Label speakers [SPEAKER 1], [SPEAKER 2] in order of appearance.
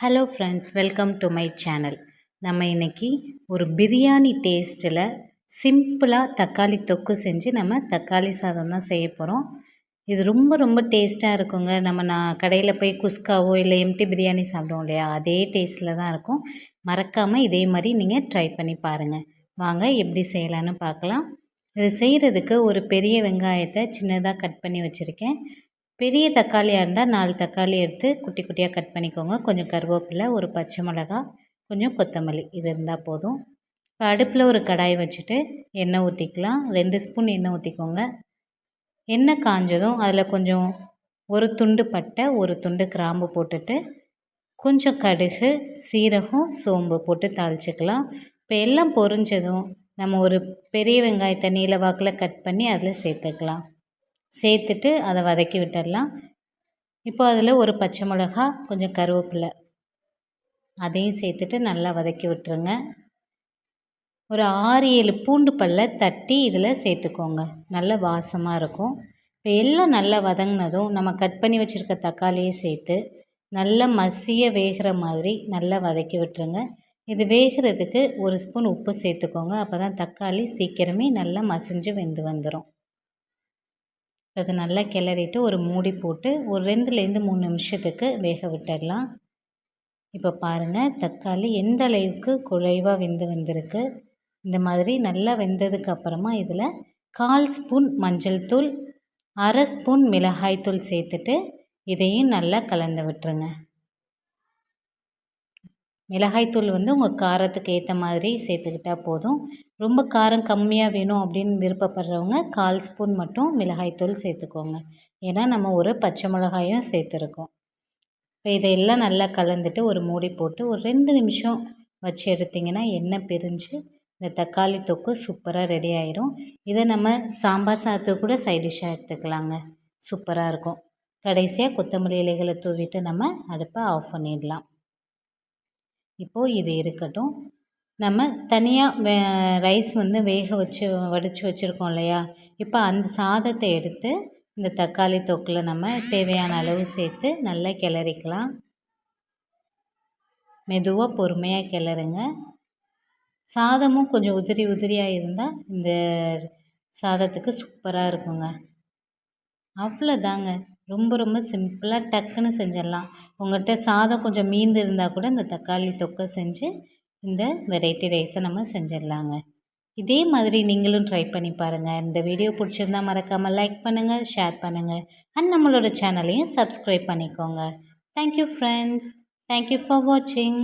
[SPEAKER 1] Hello friends, welcome to my channel. நம்ம இன்றைக்கி ஒரு பிரியாணி டேஸ்ட்டில் சிம்பிளாக தக்காளி தொக்கு செஞ்சு நம்ம தக்காளி சாதம் தான் செய்ய போகிறோம். இது ரொம்ப ரொம்ப டேஸ்ட்டாக இருக்குங்க. நான் கடையில் போய் குஸ்காவோ இல்லை எம்டி பிரியாணி சாப்பிடுவோம் இல்லையா, அதே டேஸ்ட்டில் தான் இருக்கும். மறக்காமல் இதே மாதிரி நீங்கள் ட்ரை பண்ணி பாருங்கள். வாங்க எப்படி செய்யலான்னு பார்க்கலாம். இது செய்கிறதுக்கு ஒரு பெரிய வெங்காயத்தை சின்னதாக கட் பண்ணி வச்சுருக்கேன். பெரிய தக்காளியாக இருந்தால் 4 தக்காளி எடுத்து குட்டி குட்டியாக கட் பண்ணிக்கோங்க. கொஞ்சம் கருவேப்பிலை, ஒரு பச்சை மிளகா, கொஞ்சம் கொத்தமல்லி இது இருந்தால் போதும். இப்போ அடுப்பில் ஒரு கடாய் வச்சுட்டு எண்ணெய் ஊற்றிக்கலாம். 2 ஸ்பூன் எண்ணெய் ஊற்றிக்கோங்க. எண்ணெய் காஞ்சதும் அதில் கொஞ்சம் ஒரு துண்டு பட்டை, ஒரு துண்டு கிராம்பு போட்டுட்டு கொஞ்சம் கடுகு, சீரகம், சோம்பு போட்டு தாளிச்சிக்கலாம். இப்போ எல்லாம் பொரிஞ்சதும் நம்ம ஒரு பெரிய வெங்காயத்தை நீல வாக்கில் கட் பண்ணி அதில் சேர்த்துக்கலாம். சேர்த்துட்டு அதை வதக்கி விட்டுடலாம். இப்போ அதில் ஒரு பச்சை மிளகா, கொஞ்சம் கருவேப்பிலை அதையும் சேர்த்துட்டு நல்லா வதக்கி விட்டுருங்க. ஒரு 6-7 பூண்டு பல்லை தட்டி இதில் சேர்த்துக்கோங்க. நல்ல வாசமாக இருக்கும். இப்போ எல்லாம் நல்லா வதங்கினதும் நம்ம கட் பண்ணி வச்சுருக்க தக்காளியை சேர்த்து நல்லா மசிய வேகிற மாதிரி நல்லா வதக்கி விட்டுருங்க. இது வேகிறதுக்கு ஒரு ஸ்பூன் உப்பு சேர்த்துக்கோங்க. அப்போ தான் தக்காளி சீக்கிரமே நல்லா மசிஞ்சு வெந்து வந்துடும். அதை நல்லா கிளறிட்டு ஒரு மூடி போட்டு ஒரு 2-3 நிமிஷத்துக்கு வேக விட்டுடலாம். இப்போ பாருங்கள், தக்காளி எந்த அளவுக்கு குழைவாக வெந்து வந்திருக்கு. இந்த மாதிரி நல்லா வெந்ததுக்கு அப்புறமா இதில் 1/4 ஸ்பூன் மஞ்சள் தூள், 1/2 ஸ்பூன் மிளகாய் தூள் சேர்த்துட்டு இதையும் நல்லா கலந்து விட்டுருங்க. மிளகாய்த்தூள் உங்கள் காரத்துக்கு ஏற்ற மாதிரி சேர்த்துக்கிட்டால் போதும். ரொம்ப காரம் கம்மியாக வேணும் அப்படின்னு விருப்பப்படுறவங்க 1/4 ஸ்பூன் மட்டும் மிளகாய்த்தூள் சேர்த்துக்கோங்க. ஏன்னா நம்ம ஒரு பச்சை மிளகாயும் சேர்த்துருக்கோம். இப்போ இதையெல்லாம் நல்லா கலந்துட்டு ஒரு மூடி போட்டு ஒரு 2 நிமிஷம் வச்சு எடுத்திங்கன்னா எண்ணெய் பிரிஞ்சு இந்த தக்காளி தொக்கு சூப்பராக ரெடி ஆயிரும். இதை நம்ம சாம்பார் சாதத்துக்கு கூட சைட் டிஷ்ஷாக எடுத்துக்கலாங்க. சூப்பராக இருக்கும். கடைசியாக கொத்தமல்லி இலைகளை தூவிட்டு நம்ம அடுப்பை ஆஃப் பண்ணிடலாம். இப்போது இது இருக்கட்டும். நம்ம தனியாக ரைஸ் வேக வச்சு வடித்து வச்சுருக்கோம் இல்லையா, இப்போ அந்த சாதத்தை எடுத்து இந்த தக்காளி தொக்கில் நம்ம தேவையான அளவு சேர்த்து நல்லா கிளறிக்கலாம். மெதுவாக பொறுமையாக கிளறுங்க. சாதமும் கொஞ்சம் உதிரி உதிரியாக இருந்தால் இந்த சாதத்துக்கு சூப்பராக இருக்குங்க. அவ்வளோதாங்க. ரொம்ப ரொம்ப சிம்பிளாக டக்குன்னு செஞ்சிடலாம். உங்கள்கிட்ட சாதம் கொஞ்சம் மீந்து இருந்தால் கூட இந்த தக்காளி தொக்கை செஞ்சு இந்த வெரைட்டி ரைஸை நம்ம செஞ்சிடலாங்க. இதே மாதிரி நீங்களும் ட்ரை பண்ணி பாருங்கள். இந்த வீடியோ பிடிச்சிருந்தால் மறக்காமல் லைக் பண்ணுங்கள், ஷேர் பண்ணுங்கள் அண்ட் நம்மளோட சேனலையும் சப்ஸ்கிரைப் பண்ணிக்கோங்க. Thank you friends. தேங்க்யூ ஃபார் வாட்சிங்.